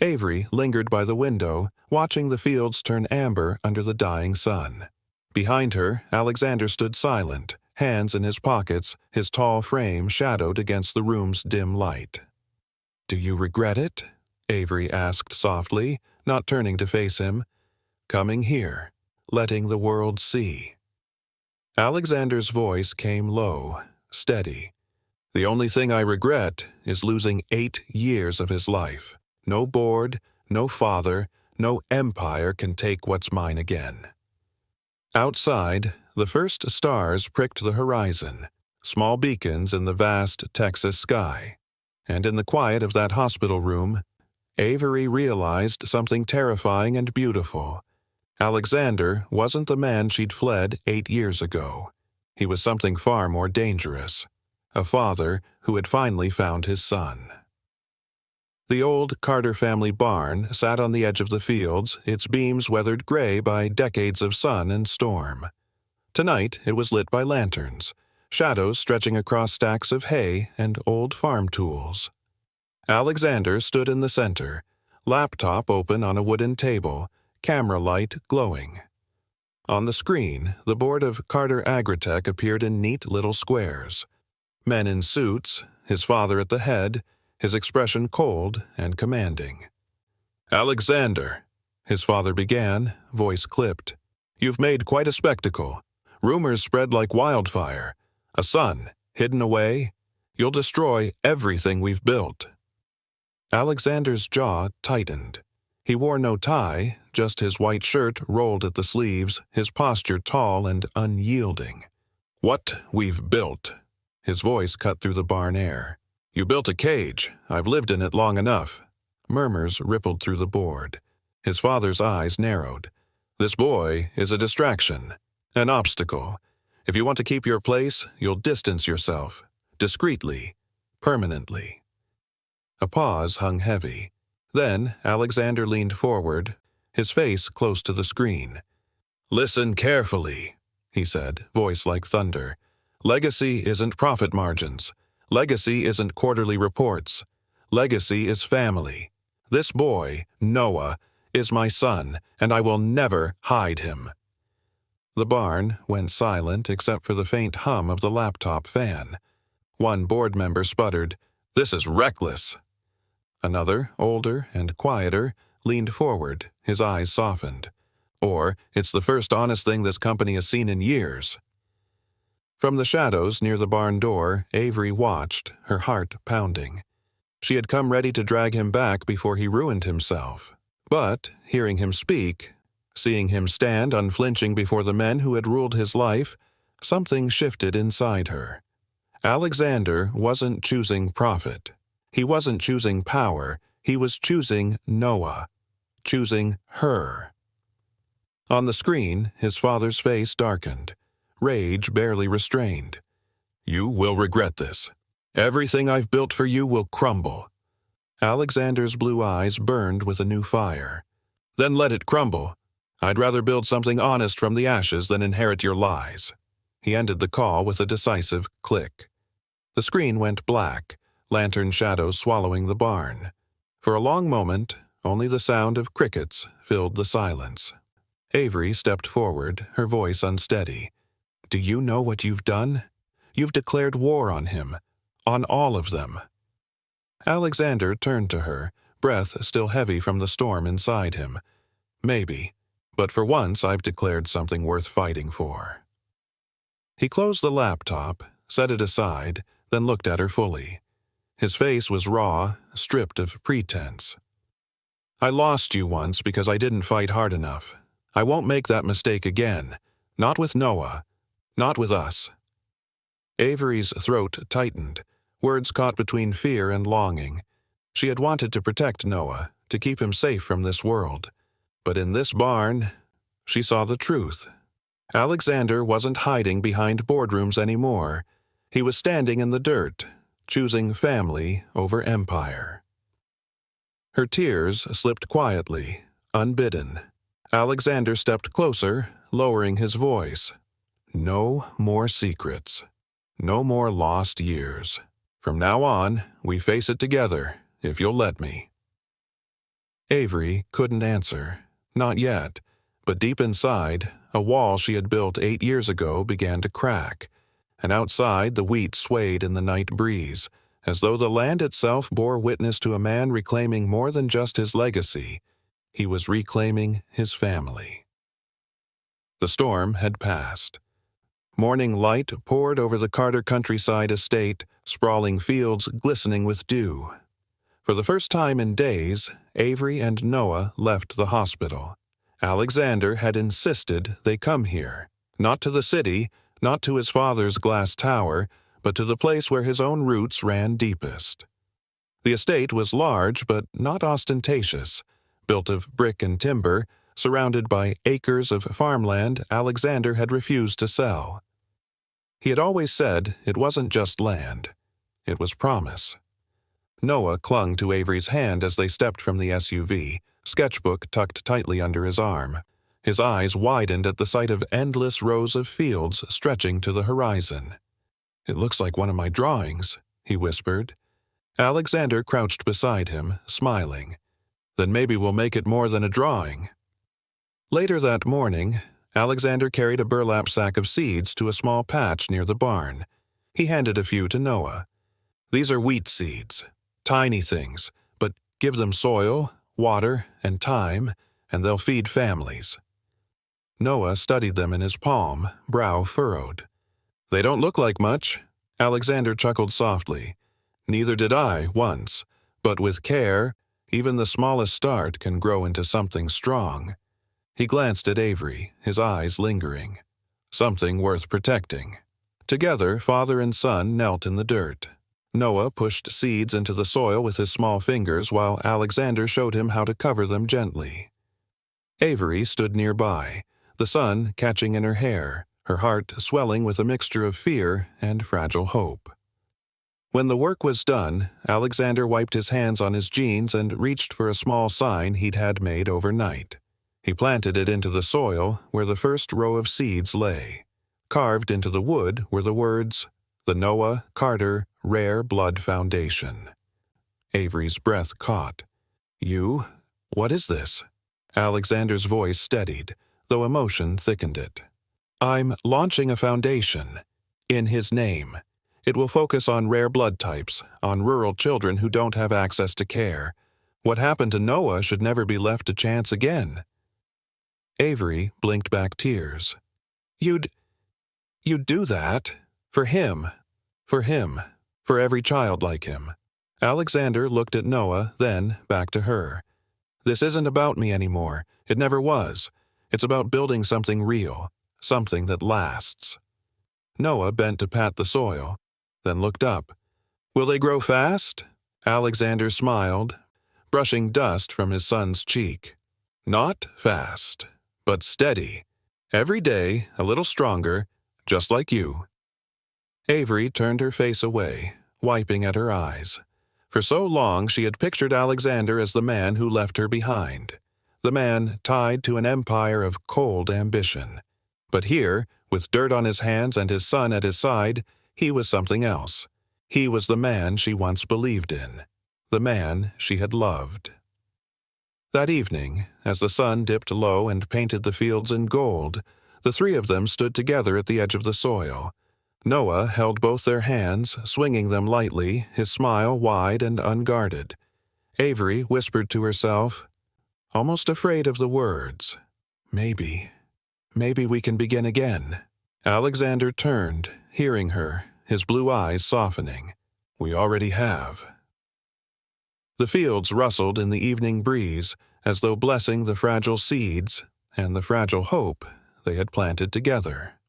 [SPEAKER 3] Avery lingered by the window, watching the fields turn amber under the dying sun. Behind her, Alexander stood silent, hands in his pockets, his tall frame shadowed against the room's dim light. "Do you regret it?" Avery asked softly, not turning to face him. "Coming here, letting the world see." Alexander's voice came low, steady. "The only thing I regret is losing 8 years of his life. No board, no father, no empire can take what's mine again." Outside, the first stars pricked the horizon, small beacons in the vast Texas sky. And in the quiet of that hospital room, Avery realized something terrifying and beautiful. Alexander wasn't the man she'd fled 8 years ago. He was something far more dangerous. A father who had finally found his son. The old Carter family barn sat on the edge of the fields, its beams weathered gray by decades of sun and storm. Tonight it was lit by lanterns, shadows stretching across stacks of hay and old farm tools. Alexander stood in the center, laptop open on a wooden table, camera light glowing. On the screen, the board of Carter Agritech appeared in neat little squares. Men in suits, his father at the head, his expression cold and commanding. "Alexander," his father began, voice clipped, "you've made quite a spectacle. Rumors spread like wildfire. A son, hidden away. You'll destroy everything we've built." Alexander's jaw tightened. He wore no tie, just his white shirt rolled at the sleeves, his posture tall and unyielding. "What we've built." His voice cut through the barn air. "You built a cage. I've lived in it long enough." Murmurs rippled through the board. His father's eyes narrowed. "This boy is a distraction, an obstacle. If you want to keep your place, you'll distance yourself, discreetly, permanently." A pause hung heavy. Then Alexander leaned forward, his face close to the screen. "Listen carefully," he said, voice like thunder. "Legacy isn't profit margins. Legacy isn't quarterly reports. Legacy is family. This boy, Noah, is my son, and I will never hide him." The barn went silent except for the faint hum of the laptop fan. One board member sputtered, "This is reckless." Another, older and quieter, leaned forward, his eyes softened. "Or, it's the first honest thing this company has seen in years." From the shadows near the barn door, Avery watched, her heart pounding. She had come ready to drag him back before he ruined himself. But, hearing him speak, seeing him stand unflinching before the men who had ruled his life, something shifted inside her. Alexander wasn't choosing profit. He wasn't choosing power. He was choosing Noah. Choosing her. On the screen, his father's face darkened, rage barely restrained. "You will regret this. Everything I've built for you will crumble." Alexander's blue eyes burned with a new fire. "Then let it crumble. I'd rather build something honest from the ashes than inherit your lies." He ended the call with a decisive click. The screen went black, lantern shadows swallowing the barn. For a long moment, only the sound of crickets filled the silence. Avery stepped forward, her voice unsteady. "Do you know what you've done? You've declared war on him. On all of them." Alexander turned to her, breath still heavy from the storm inside him. "Maybe, but for once I've declared something worth fighting for." He closed the laptop, set it aside, then looked at her fully. His face was raw, stripped of pretense. "I lost you once because I didn't fight hard enough. I won't make that mistake again. Not with Noah. Not with us." Avery's throat tightened, words caught between fear and longing. She had wanted to protect Noah, to keep him safe from this world. But in this barn, she saw the truth. Alexander wasn't hiding behind boardrooms anymore. He was standing in the dirt, choosing family over empire. Her tears slipped quietly, unbidden. Alexander stepped closer, lowering his voice. "No more secrets. No more lost years. From now on, we face it together, if you'll let me." Avery couldn't answer. Not yet. But deep inside, a wall she had built 8 years ago began to crack. And outside, the wheat swayed in the night breeze, as though the land itself bore witness to a man reclaiming more than just his legacy. He was reclaiming his family. The storm had passed. Morning light poured over the Carter countryside estate, sprawling fields glistening with dew. For the first time in days, Avery and Noah left the hospital. Alexander had insisted they come here, not to the city, not to his father's glass tower, but to the place where his own roots ran deepest. The estate was large but not ostentatious, built of brick and timber, surrounded by acres of farmland Alexander had refused to sell. He had always said it wasn't just land. It was promise. Noah clung to Avery's hand as they stepped from the SUV, sketchbook tucked tightly under his arm. His eyes widened at the sight of endless rows of fields stretching to the horizon. "It looks like one of my drawings," he whispered. Alexander crouched beside him, smiling. "Then maybe we'll make it more than a drawing." Later that morning, Alexander carried a burlap sack of seeds to a small patch near the barn. He handed a few to Noah. "These are wheat seeds. Tiny things, but give them soil, water, and time, and they'll feed families." Noah studied them in his palm, brow furrowed. "They don't look like much." Alexander chuckled softly. "Neither did I, once. But with care, Even the smallest start can grow into something strong. He glanced at Avery, his eyes lingering. Something worth protecting. Together, father and son knelt in the dirt. Noah pushed seeds into the soil with his small fingers while Alexander showed him how to cover them gently. Avery stood nearby, the sun catching in her hair, her heart swelling with a mixture of fear and fragile hope. When the work was done, Alexander wiped his hands on his jeans and reached for a small sign he'd had made overnight. He planted it into the soil where the first row of seeds lay. Carved into the wood were the words, "The Noah Carter Rare Blood Foundation." Avery's breath caught. "You? What is this?" Alexander's voice steadied, though emotion thickened it. "I'm launching a foundation. In his name. It will focus on rare blood types, on rural children who don't have access to care. What happened to Noah should never be left to chance again." Avery blinked back tears. You'd do that? For him. For every child like him." Alexander looked at Noah, then back to her. "This isn't about me anymore. It never was. It's about building something real, something that lasts." Noah bent to pat the soil, then looked up. "Will they grow fast?" Alexander smiled, brushing dust from his son's cheek. "Not fast, but steady. Every day, a little stronger, just like you." Avery turned her face away, wiping at her eyes. For so long she had pictured Alexander as the man who left her behind, the man tied to an empire of cold ambition. But here, with dirt on his hands and his son at his side, he was something else. He was the man she once believed in, the man she had loved. That evening, as the sun dipped low and painted the fields in gold, the three of them stood together at the edge of the soil. Noah held both their hands, swinging them lightly, his smile wide and unguarded. Avery whispered to herself, almost afraid of the words, Maybe we can begin again." Alexander turned, hearing her, his blue eyes softening. "We already have." The fields rustled in the evening breeze, as though blessing the fragile seeds and the fragile hope they had planted together.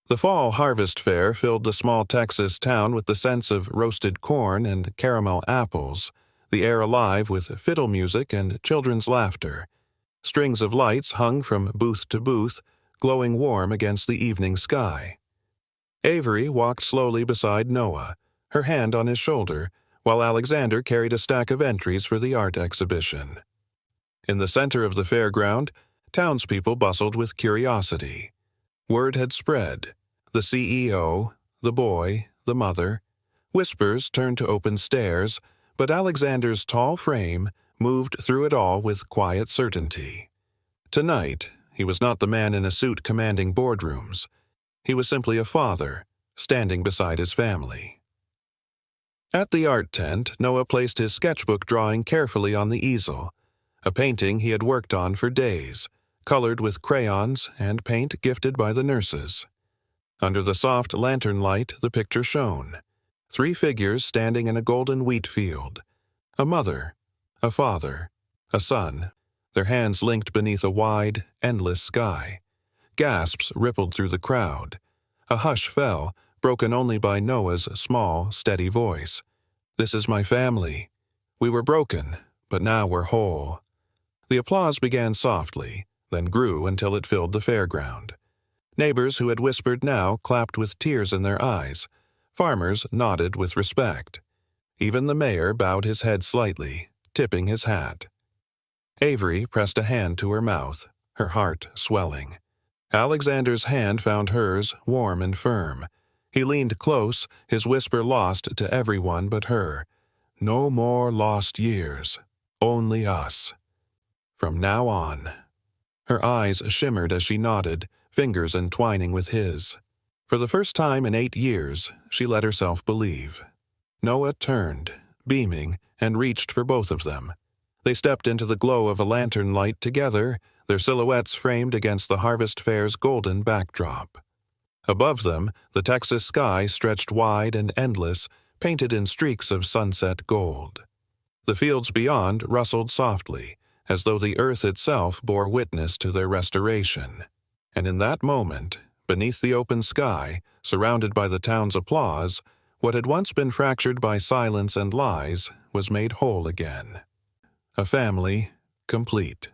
[SPEAKER 3] The fall harvest fair filled the small Texas town with the sense of roasted corn and caramel apples, the air alive with fiddle music and children's laughter. Strings of lights hung from booth to booth, glowing warm against the evening sky. Avery walked slowly beside Noah, her hand on his shoulder, while Alexander carried a stack of entries for the art exhibition. In the center of the fairground, townspeople bustled with curiosity. Word had spread. The CEO, the boy, the mother. Whispers turned to open stares, but Alexander's tall frame moved through it all with quiet certainty. Tonight, he was not the man in a suit commanding boardrooms. He was simply a father, standing beside his family. At the art tent, Noah placed his sketchbook drawing carefully on the easel, a painting he had worked on for days, colored with crayons and paint gifted by the nurses. Under the soft lantern light, the picture shone. 3 figures standing in a golden wheat field. A mother, a father, a son, their hands linked beneath a wide, endless sky. Gasps rippled through the crowd. A hush fell, broken only by Noah's small, steady voice. "This is my family. We were broken, but now we're whole." The applause began softly, then grew until it filled the fairground. Neighbors who had whispered now clapped with tears in their eyes. Farmers nodded with respect. Even the mayor bowed his head slightly, tipping his hat. Avery pressed a hand to her mouth, her heart swelling. Alexander's hand found hers, warm and firm. He leaned close, his whisper lost to everyone but her. "No more lost years. Only us. From now on." Her eyes shimmered as she nodded, fingers entwining with his. For the first time in 8 years, she let herself believe. Noah turned, beaming, and reached for both of them. They stepped into the glow of a lantern light together, their silhouettes framed against the harvest fair's golden backdrop. Above them, the Texas sky stretched wide and endless, painted in streaks of sunset gold. The fields beyond rustled softly, as though the earth itself bore witness to their restoration. And in that moment, beneath the open sky, surrounded by the town's applause, what had once been fractured by silence and lies was made whole again. A family complete.